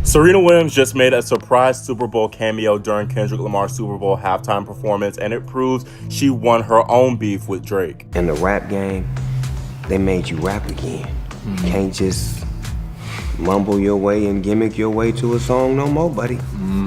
Serena Williams just made a surprise Super Bowl cameo during Kendrick Lamar's Super Bowl halftime performance, and it proves she won her own beef with Drake. In the rap game, they made you rap again. You can't just mumble your way and gimmick your way to a song no more, buddy.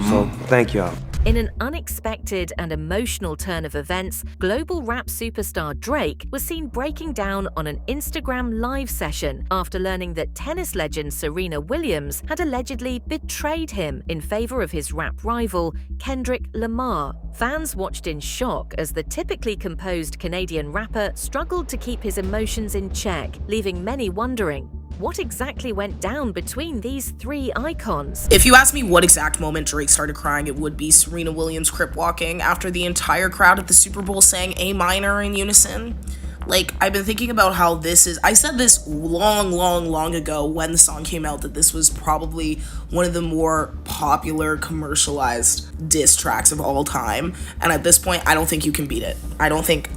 So thank y'all. In an unexpected and emotional turn of events, global rap superstar Drake was seen breaking down on an Instagram live session after learning that tennis legend Serena Williams had allegedly betrayed him in favor of his rap rival, Kendrick Lamar. Fans watched in shock as the typically composed Canadian rapper struggled to keep his emotions in check, leaving many wondering, what exactly went down between these three icons? If you ask me what exact moment Drake started crying, it would be Serena Williams crip walking after the entire crowd at the Super Bowl sang A minor in unison. Like, I've been thinking about how this is, I said this long ago when the song came out, that this was probably one of the more popular commercialized diss tracks of all time. And at this point, I don't think you can beat it. I don't think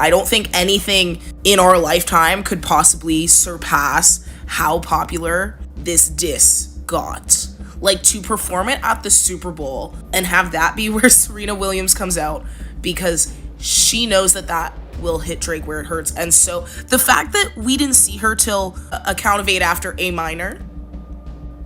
anything in our lifetime could possibly surpass how popular this diss got. Like, to perform it at the Super Bowl and have that be where Serena Williams comes out, because she knows that will hit Drake where it hurts. And so the fact that we didn't see her till a count of 8 after A minor,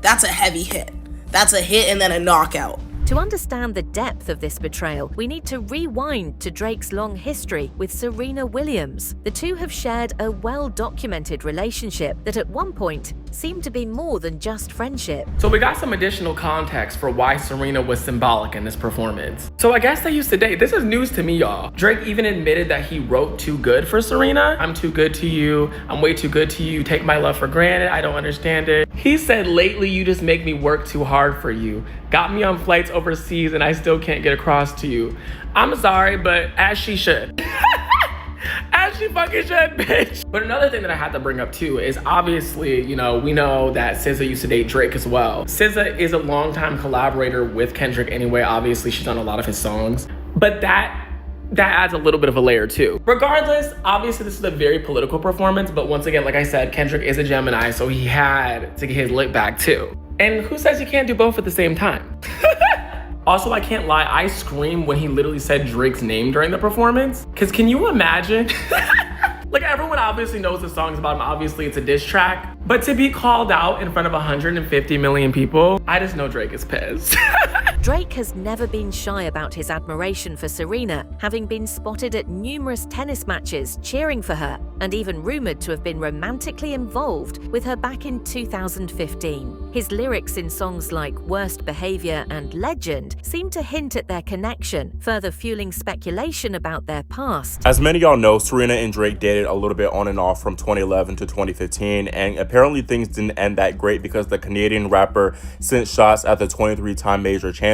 that's a heavy hit. That's a hit and then a knockout. To understand the depth of this betrayal, we need to rewind to Drake's long history with Serena Williams. The two have shared a well-documented relationship that at one point seemed to be more than just friendship. So we got some additional context for why Serena was symbolic in this performance. So I guess they used to date. This is news to me, y'all. Drake even admitted that he wrote Too Good for Serena. I'm too good to you. I'm way too good to you. Take my love for granted. I don't understand it. He said, lately you just make me work too hard for you. Got me on flights overseas and I still can't get across to you. I'm sorry, but as she should. As she fucking should, bitch. But another thing that I had to bring up too is obviously, we know that SZA used to date Drake as well. SZA is a longtime collaborator with Kendrick anyway. Obviously, she's on a lot of his songs. But that adds a little bit of a layer too. Regardless, obviously this is a very political performance, but once again, like I said, Kendrick is a Gemini, so he had to get his lick back too. And who says you can't do both at the same time? Also, I can't lie, I screamed when he literally said Drake's name during the performance. Cause can you imagine? Like, everyone obviously knows the song's about him. Obviously it's a diss track, but to be called out in front of 150 million people, I just know Drake is pissed. Drake has never been shy about his admiration for Serena, having been spotted at numerous tennis matches cheering for her, and even rumored to have been romantically involved with her back in 2015. His lyrics in songs like Worst Behavior and Legend seem to hint at their connection, further fueling speculation about their past. As many of y'all know, Serena and Drake dated a little bit on and off from 2011 to 2015, and apparently things didn't end that great because the Canadian rapper sent shots at the 23-time major champion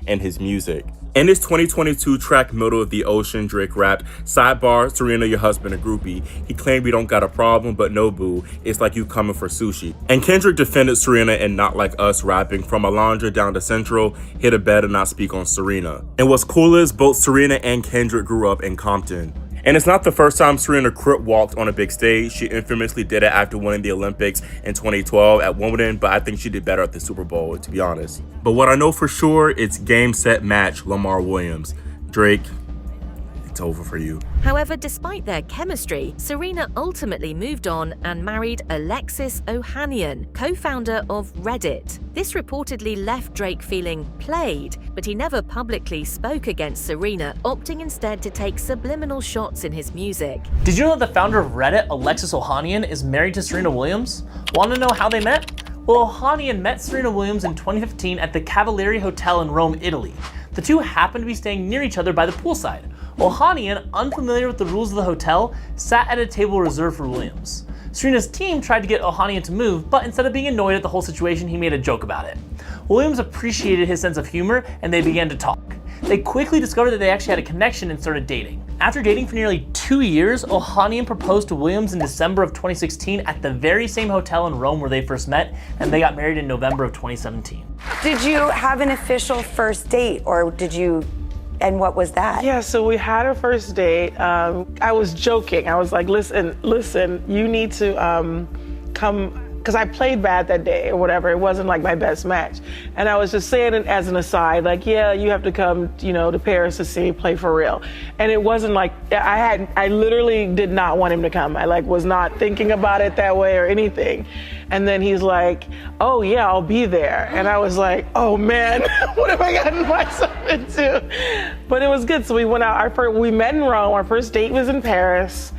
and his music. In his 2022 track Middle of the Ocean, Drake rapped, "Sidebar, Serena, your husband a groupie. He claimed we don't got a problem, but no boo, it's like you coming for sushi." And Kendrick defended Serena and Not Like Us, rapping, "From Alondra down to Central, hit a bed and not speak on Serena." And what's cool is both Serena and Kendrick grew up in Compton. And it's not the first time Serena crip walked on a big stage. She infamously did it after winning the Olympics in 2012 at Wimbledon, but I think she did better at the Super Bowl, to be honest. But what I know for sure, it's game, set, match, Lamar Williams. Drake, it's over for you. However, despite their chemistry, Serena ultimately moved on and married Alexis Ohanian, co-founder of Reddit. This reportedly left Drake feeling played, but he never publicly spoke against Serena, opting instead to take subliminal shots in his music. Did you know that the founder of Reddit, Alexis Ohanian, is married to Serena Williams? Want to know how they met? Well, Ohanian met Serena Williams in 2015 at the Cavalieri Hotel in Rome, Italy. The two happened to be staying near each other by the poolside. Ohanian, unfamiliar with the rules of the hotel, sat at a table reserved for Williams. Serena's team tried to get Ohanian to move, but instead of being annoyed at the whole situation, he made a joke about it. Williams appreciated his sense of humor, and they began to talk. They quickly discovered that they actually had a connection and started dating. After dating for nearly 2 years, Ohanian proposed to Williams in December of 2016 at the very same hotel in Rome where they first met, and they got married in November of 2017. Did you have an official first date, or did you, and what was that? Yeah, so we had a first date. I was joking. I was like, listen, you need to come because I played bad that day or whatever. It wasn't like my best match. And I was just saying it as an aside, like, yeah, you have to come, to Paris to see me play for real. And it wasn't like, I literally did not want him to come. I was not thinking about it that way or anything. And then he's like, oh yeah, I'll be there. And I was like, oh man, what have I gotten myself into? But it was good. So we went out, we met in Rome. Our first date was in Paris.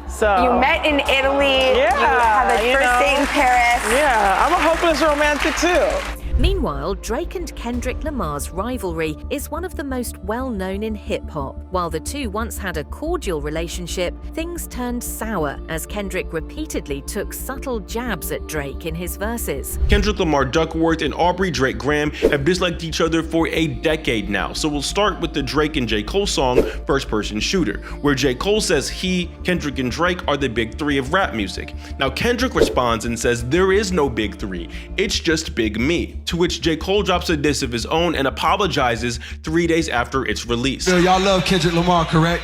So you met in Italy. Yeah, you have a first date in Paris. Yeah, I'm a hopeless romantic too. Meanwhile, Drake and Kendrick Lamar's rivalry is one of the most well-known in hip-hop. While the two once had a cordial relationship, things turned sour as Kendrick repeatedly took subtle jabs at Drake in his verses. Kendrick Lamar Duckworth and Aubrey Drake Graham have disliked each other for a decade now, so we'll start with the Drake and J. Cole song, First Person Shooter, where J. Cole says he, Kendrick, and Drake are the big three of rap music. Now Kendrick responds and says there is no big three, it's just Big Me. To which J. Cole drops a diss of his own and apologizes 3 days after its release. Y'all love Kendrick Lamar, correct?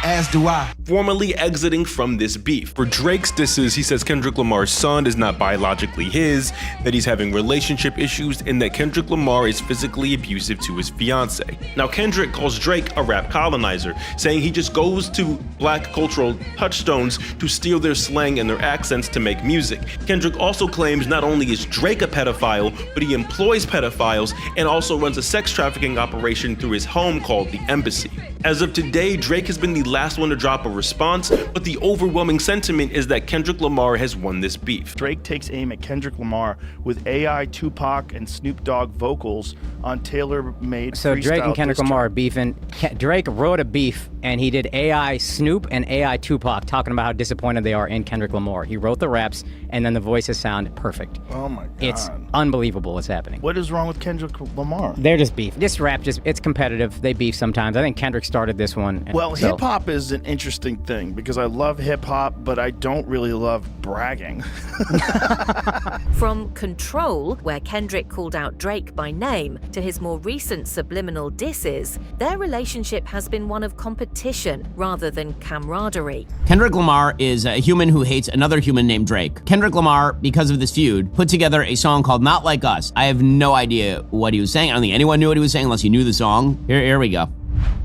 As do I. Formally exiting from this beef. For Drake's disses, he says Kendrick Lamar's son is not biologically his, that he's having relationship issues, and that Kendrick Lamar is physically abusive to his fiance. Now Kendrick calls Drake a rap colonizer, saying he just goes to black cultural touchstones to steal their slang and their accents to make music. Kendrick also claims not only is Drake a pedophile, but he employs pedophiles and also runs a sex trafficking operation through his home called the Embassy. As of today, Drake has been the last one to drop a response, but the overwhelming sentiment is that Kendrick Lamar has won this beef. Drake takes aim at Kendrick Lamar with AI, Tupac, and Snoop Dogg vocals on tailor-made So Drake and Kendrick Lamar are beefing. Drake wrote a beef, and he did AI Snoop and AI Tupac talking about how disappointed they are in Kendrick Lamar. He wrote the raps, and then the voices sound perfect. Oh my God. It's unbelievable what's happening. What is wrong with Kendrick Lamar? They're just beef. This rap it's competitive. They beef sometimes. I think Kendrick started this one. Well, hip-hop is an interesting thing because I love hip-hop, but I don't really love bragging. From Control, where Kendrick called out Drake by name, to his more recent subliminal disses, their relationship has been one of competition rather than camaraderie. Kendrick Lamar is a human who hates another human named Drake. Kendrick Lamar, because of this feud, put together a song called Not Like Us. I have no idea what he was saying. I don't think anyone knew what he was saying unless you knew the song. Here we go.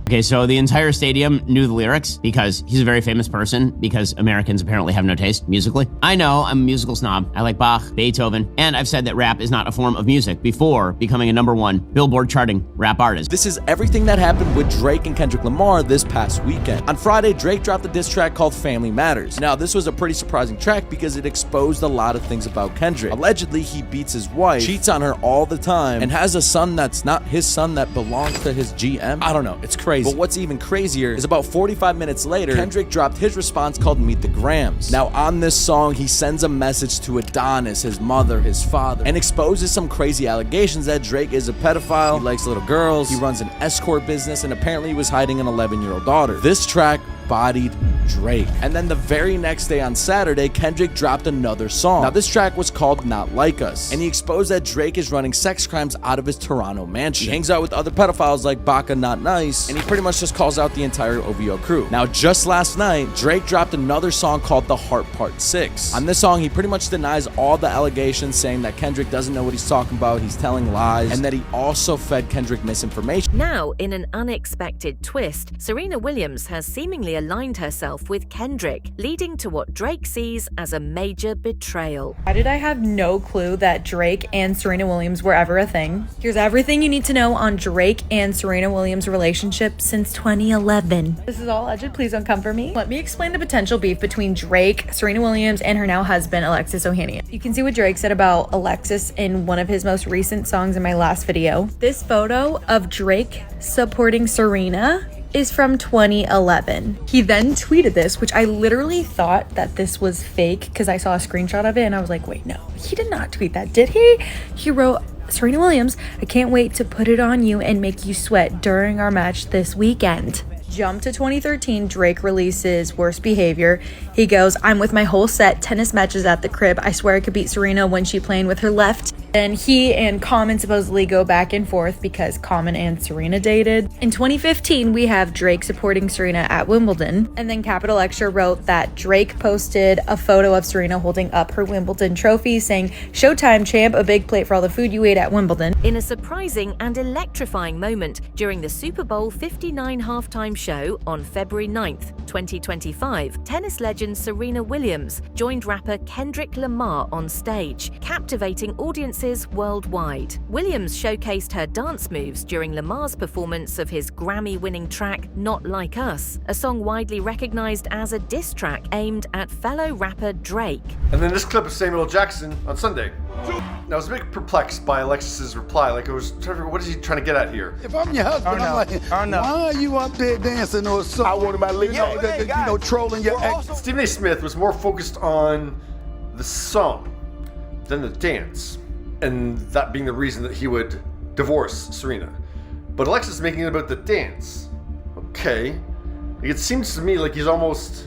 Okay, so the entire stadium knew the lyrics because he's a very famous person, because Americans apparently have no taste musically. I know, I'm a musical snob. I like Bach, Beethoven, and I've said that rap is not a form of music before becoming a #1 Billboard charting rap artist. This is everything that happened with Drake and Kendrick Lamar this past weekend. On Friday, Drake dropped a diss track called Family Matters. Now, this was a pretty surprising track because it exposed a lot of things about Kendrick. Allegedly, he beats his wife, cheats on her all the time, and has a son that's not his son that belongs to his GM. I don't know, it's crazy. But what's even crazier is about 45 minutes later, Kendrick dropped his response called Meet the Grams. Now on this song, he sends a message to Adonis, his mother, his father, and exposes some crazy allegations that Drake is a pedophile, he likes little girls, he runs an escort business, and apparently he was hiding an 11-year-old daughter. This track bodied Drake. And then the very next day on Saturday, Kendrick dropped another song. Now this track was called Not Like Us, and he exposed that Drake is running sex crimes out of his Toronto mansion. He hangs out with other pedophiles like Baca Not Nice, and he pretty much just calls out the entire OVO crew. Now just last night, Drake dropped another song called The Heart Part 6. On this song, he pretty much denies all the allegations, saying that Kendrick doesn't know what he's talking about, he's telling lies, and that he also fed Kendrick misinformation. Now, in an unexpected twist, Serena Williams has seemingly aligned herself with Kendrick, leading to what Drake sees as a major betrayal. Why did I have no clue that Drake and Serena Williams were ever a thing? Here's everything you need to know on Drake and Serena Williams' relationship since 2011. This is all alleged, please don't come for me. Let me explain the potential beef between Drake, Serena Williams, and her now husband, Alexis Ohanian. You can see what Drake said about Alexis in one of his most recent songs in my last video. This photo of Drake supporting Serena is from 2011. He then tweeted this, which I literally thought that this was fake because I saw a screenshot of it and I was like, wait, no, he did not tweet that, did he? He wrote, Serena Williams, I can't wait to put it on you and make you sweat during our match this weekend. Jump to 2013, Drake releases Worst Behavior. He goes, I'm with my whole set, tennis matches at the crib. I swear I could beat Serena when she playing with her left. And he and Common supposedly go back and forth because Common and Serena dated. In 2015, we have Drake supporting Serena at Wimbledon. And then Capital Extra wrote that Drake posted a photo of Serena holding up her Wimbledon trophy saying, "Showtime, champ, a big plate for all the food you ate at Wimbledon." In a surprising and electrifying moment during the Super Bowl 59 halftime show on February 9th, 2025, tennis legend Serena Williams joined rapper Kendrick Lamar on stage, captivating audiences worldwide. Williams showcased her dance moves during Lamar's performance of his Grammy-winning track Not Like Us, a song widely recognized as a diss track aimed at fellow rapper Drake. And then this clip of Samuel L. Jackson on Sunday. Now, I was a bit perplexed by Alexis's reply. Like, I was trying to, what is he trying to get at here? If I'm your husband, I'm like, why are you up there dancing or something? I want my trolling your ex. Stephen A. Smith was more focused on the song than the dance, and that being the reason that he would divorce Serena. But Alexis is making it about the dance. Okay. It seems to me like he's almost,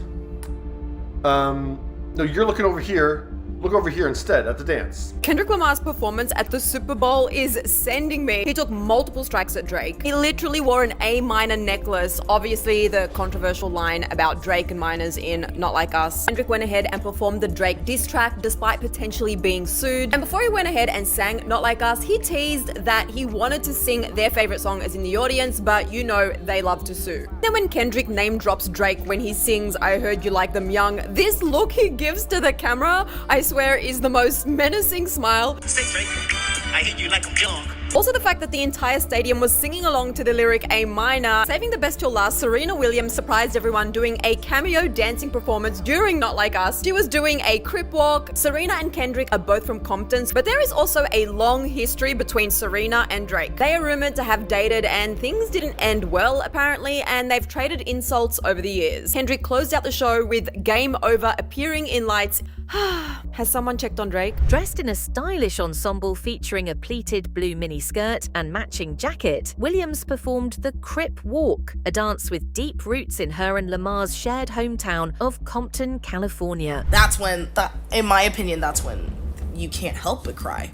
no, you're looking over here. Look over here instead at the dance. Kendrick Lamar's performance at the Super Bowl is sending me. He took multiple strikes at Drake. He literally wore an A minor necklace. Obviously, the controversial line about Drake and minors in Not Like Us. Kendrick went ahead and performed the Drake diss track despite potentially being sued. And before he went ahead and sang Not Like Us, he teased that he wanted to sing their favorite song as in the audience, but you know they love to sue. Then when Kendrick name drops Drake when he sings I Heard You Like Them Young, this look he gives to the camera, I swear, is the most menacing smile. Say Drake, I hear you like I'm young. Also, the fact that the entire stadium was singing along to the lyric A minor. Saving the best till last, Serena Williams surprised everyone doing a cameo dancing performance during Not Like Us. She was doing a crip walk. Serena and Kendrick are both from Compton, but there is also a long history between Serena and Drake. They are rumored to have dated and things didn't end well apparently, and they've traded insults over the years. Kendrick closed out the show with Game Over appearing in lights. Has someone checked on Drake? Dressed in a stylish ensemble featuring a pleated blue mini skirt and matching jacket, Williams performed the Crip Walk, a dance with deep roots in her and Lamar's shared hometown of Compton, California. That's when, in my opinion, that's when you can't help but cry.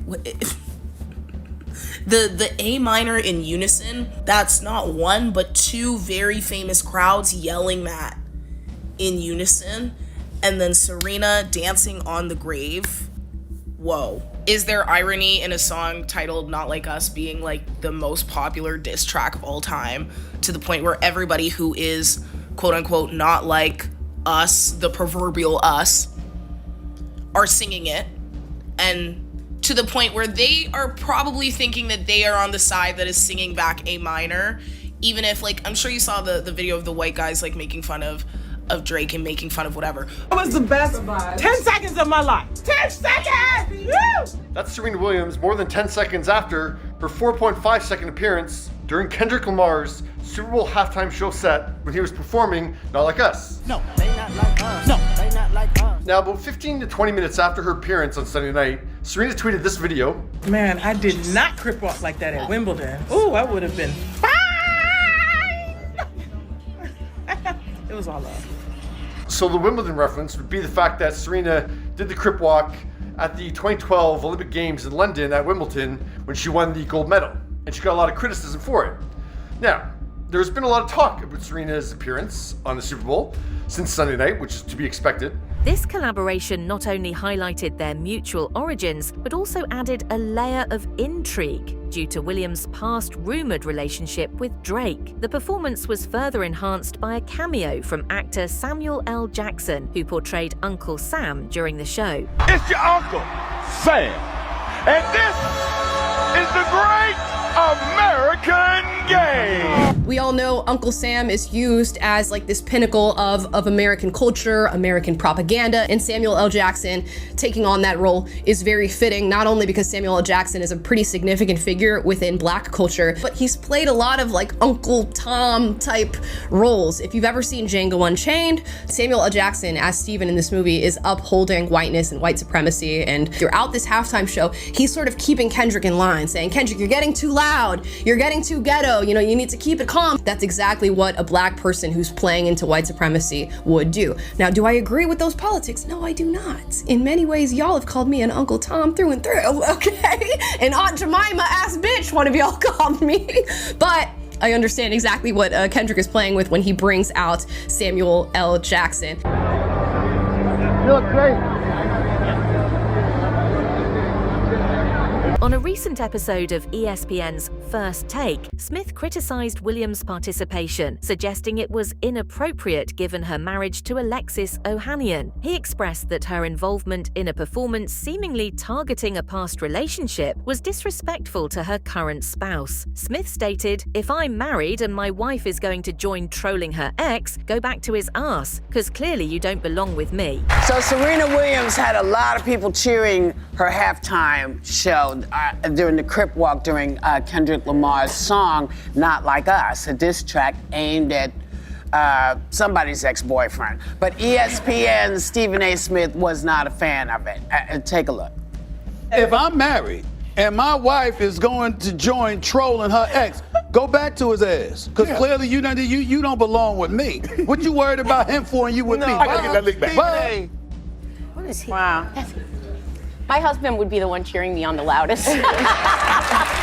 The A minor in unison, that's not one but two very famous crowds yelling that in unison. And then Serena dancing on the grave. Whoa. Is there irony in a song titled Not Like Us being like the most popular diss track of all time, to the point where everybody who is quote unquote not like us, the proverbial us, are singing it, and to the point where they are probably thinking that they are on the side that is singing back A minor, even if, like, I'm sure you saw the video of the white guys like making fun of Drake and making fun of whatever. It was the best 10 seconds of my life. 10 seconds! Woo! That's Serena Williams more than 10 seconds after her 4.5 second appearance during Kendrick Lamar's Super Bowl halftime show set when he was performing Not Like Us. No, they not like us. No, they not like us. Now, about 15 to 20 minutes after her appearance on Sunday night, Serena tweeted this video. Man, I did not crip walk like that at Wimbledon. Ooh, I would have been fine. It was all love. So the Wimbledon reference would be the fact that Serena did the crip walk at the 2012 Olympic Games in London at Wimbledon when she won the gold medal. And she got a lot of criticism for it. Now, there's been a lot of talk about Serena's appearance on the Super Bowl since Sunday night, which is to be expected. This collaboration not only highlighted their mutual origins, but also added a layer of intrigue due to Williams' past rumored relationship with Drake. The performance was further enhanced by a cameo from actor Samuel L. Jackson, who portrayed Uncle Sam during the show. It's your Uncle Sam, and this is the Great American Game. We all know Uncle Sam is used as like this pinnacle of American culture, American propaganda, and Samuel L. Jackson taking on that role is very fitting, not only because Samuel L. Jackson is a pretty significant figure within Black culture, but he's played a lot of like Uncle Tom type roles. If you've ever seen Django Unchained, Samuel L. Jackson as Steven in this movie is upholding whiteness and white supremacy, and throughout this halftime show, he's sort of keeping Kendrick in line, saying, Kendrick, you're getting too loud, you're getting too ghetto, you know, you need to keep it calm. Tom. That's exactly what a black person who's playing into white supremacy would do. Now, do I agree with those politics? No, I do not. In many ways, y'all have called me an Uncle Tom through and through, okay? An Aunt Jemima ass bitch, one of y'all called me. But I understand exactly what Kendrick is playing with when he brings out Samuel L. Jackson. You look great. On a recent episode of ESPN's First Take, Smith criticized Williams' participation, suggesting it was inappropriate given her marriage to Alexis Ohanian. He expressed that her involvement in a performance seemingly targeting a past relationship was disrespectful to her current spouse. Smith stated, "If I'm married and my wife is going to join trolling her ex, go back to his ass, because clearly you don't belong with me." So Serena Williams had a lot of people cheering her halftime show during the Crip Walk during Kendrick Lamar's song, Not Like Us, a diss track aimed at somebody's ex-boyfriend. But ESPN's Stephen A. Smith was not a fan of it. Take a look. If I'm married and my wife is going to join trolling her ex, go back to his ass. Because clearly you don't belong with me. What you worried about him for and you with me? I gotta get that link back. Bye. What is he? Wow. My husband would be the one cheering me on the loudest.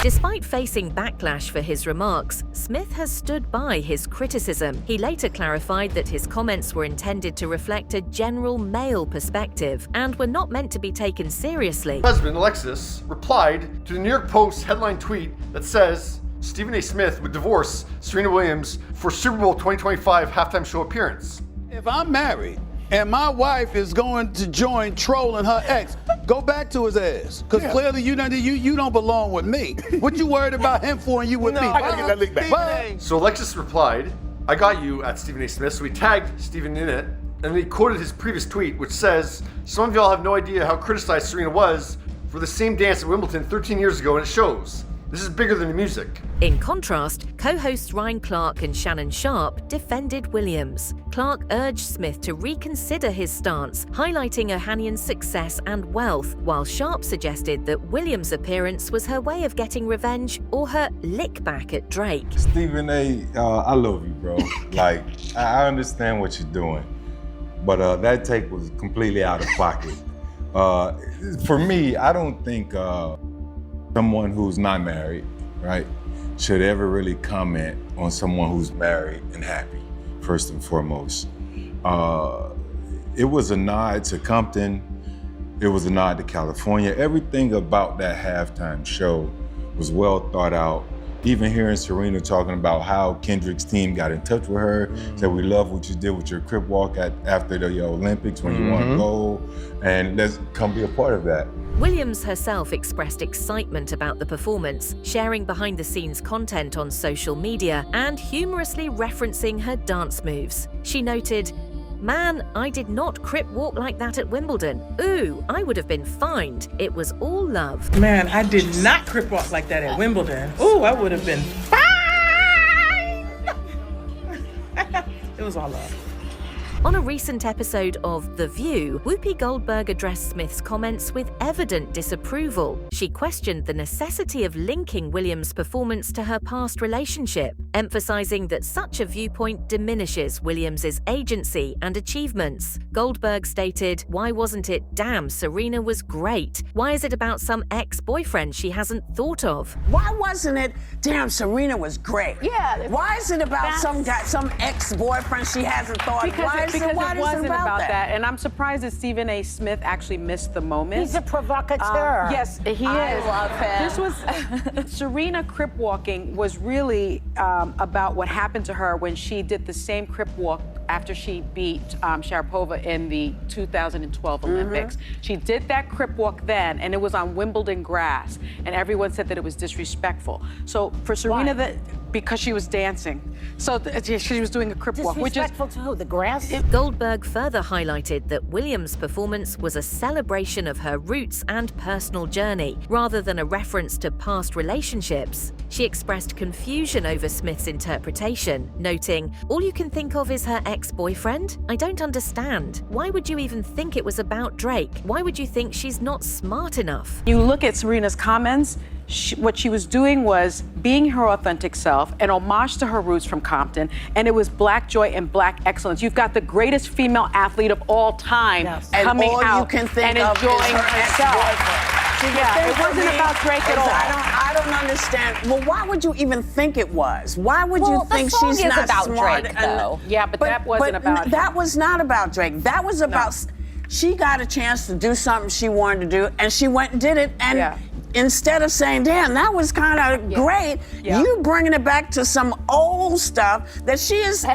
Despite facing backlash for his remarks, Smith has stood by his criticism. He later clarified that his comments were intended to reflect a general male perspective and were not meant to be taken seriously. Husband, Alexis, replied to the New York Post headline tweet that says Stephen A. Smith would divorce Serena Williams for Super Bowl 2025 halftime show appearance. If I'm married and my wife is going to join trolling her ex, go back to his ass. Because clearly you don't belong with me. What you worried about him for and you with me? I gotta get that link back. Bye. So Alexis replied, "I got you" at Stephen A. Smith, so he tagged Stephen in it, and then he quoted his previous tweet, which says, "Some of y'all have no idea how criticized Serena was for the same dance at Wimbledon 13 years ago, and it shows. This is bigger than the music." In contrast, co-hosts Ryan Clark and Shannon Sharp defended Williams. Clark urged Smith to reconsider his stance, highlighting Ohanian's success and wealth, while Sharp suggested that Williams' appearance was her way of getting revenge or her lick back at Drake. Stephen A., I love you, bro. Like, I understand what you're doing, but that take was completely out of pocket. For me, I don't think someone who's not married, right, should ever really comment on someone who's married and happy, first and foremost. It was a nod to Compton. It was a nod to California. Everything about that halftime show was well thought out. Even hearing Serena talking about how Kendrick's team got in touch with her, said, "We love what you did with your Crip Walk after the Olympics when you won gold, and let's come be a part of that." Williams herself expressed excitement about the performance, sharing behind-the-scenes content on social media and humorously referencing her dance moves. She noted, "Man, I did not Crip walk like that at Wimbledon. Ooh, I would have been fined. It was all love." Man, I did not Crip walk like that at Wimbledon. Ooh, I would have been fine. It was all love. On a recent episode of The View, Whoopi Goldberg addressed Smith's comments with evident disapproval. She questioned the necessity of linking Williams' performance to her past relationship, emphasizing that such a viewpoint diminishes Williams' agency and achievements. Goldberg stated, "Why wasn't it, damn, Serena was great? Why is it about some ex-boyfriend she hasn't thought of?" Why wasn't it, damn, Serena was great? Yeah. Why is it about some ex-boyfriend she hasn't thought of? Because it Why is wasn't about that. And I'm surprised that Stephen A. Smith actually missed the moment. He's a provocateur. Yes, he I is. love him. This was, Serena Crip walking was really about what happened to her when she did the same Crip walk after she beat Sharapova in the 2012 Olympics. She did that Crip walk then, and it was on Wimbledon grass, and everyone said that it was disrespectful. So for Serena, because she was dancing. So she was doing a Crip walk, which is disrespectful to who? The grass? Goldberg further highlighted that Williams' performance was a celebration of her roots and personal journey, rather than a reference to past relationships. She expressed confusion over Smith's interpretation, noting, "All you can think of is her ex-boyfriend? I don't understand. Why would you even think it was about Drake? Why would you think she's not smart enough?" You look at Serena's comments, what she was doing was being her authentic self, an homage to her roots from Compton, and it was Black joy and Black excellence. You've got the greatest female athlete of all time coming all out you can think and of enjoying is her herself. ex-boyfriend. Yeah, it wasn't about Drake at all. I don't understand. Well, why would you even think it was? Why would you think the song she's is not about smart Drake, enough? though. Yeah, but that wasn't about him. That was not about Drake. That was about. She got a chance to do something she wanted to do, and she went and did it. And instead of saying, "Damn, that was kind of great," you bringing it back to some old stuff that she is.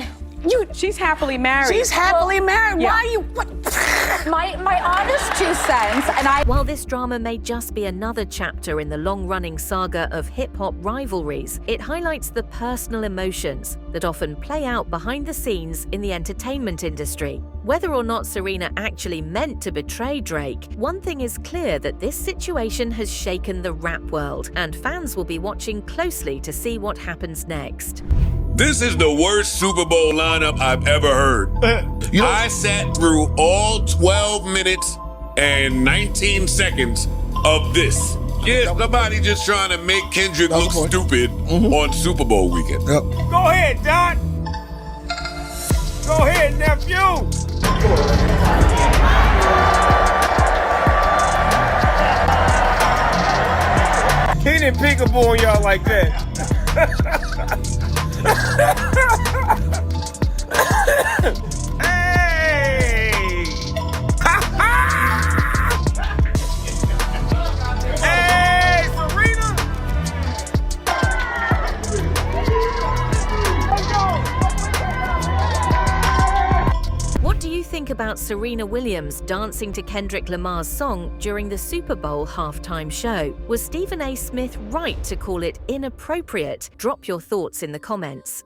She's happily married. She's happily married. yeah. Why are you? What? My honest 2 cents, and I. While this drama may just be another chapter in the long-running saga of hip-hop rivalries, it highlights the personal emotions that often play out behind the scenes in the entertainment industry. Whether or not Serena actually meant to betray Drake, one thing is clear, that this situation has shaken the rap world, and fans will be watching closely to see what happens next. This is the worst Super Bowl lineup I've ever heard. I sat through all 12 minutes and 19 seconds of this. Yeah, somebody just trying to make Kendrick look stupid on Super Bowl weekend. Go ahead, Don. Go ahead, nephew. He didn't peekaboo on y'all like that. Hey! Hey, Serena! What do you think about Serena Williams dancing to Kendrick Lamar's song during the Super Bowl halftime show? Was Stephen A. Smith right to call it inappropriate? Drop your thoughts in the comments.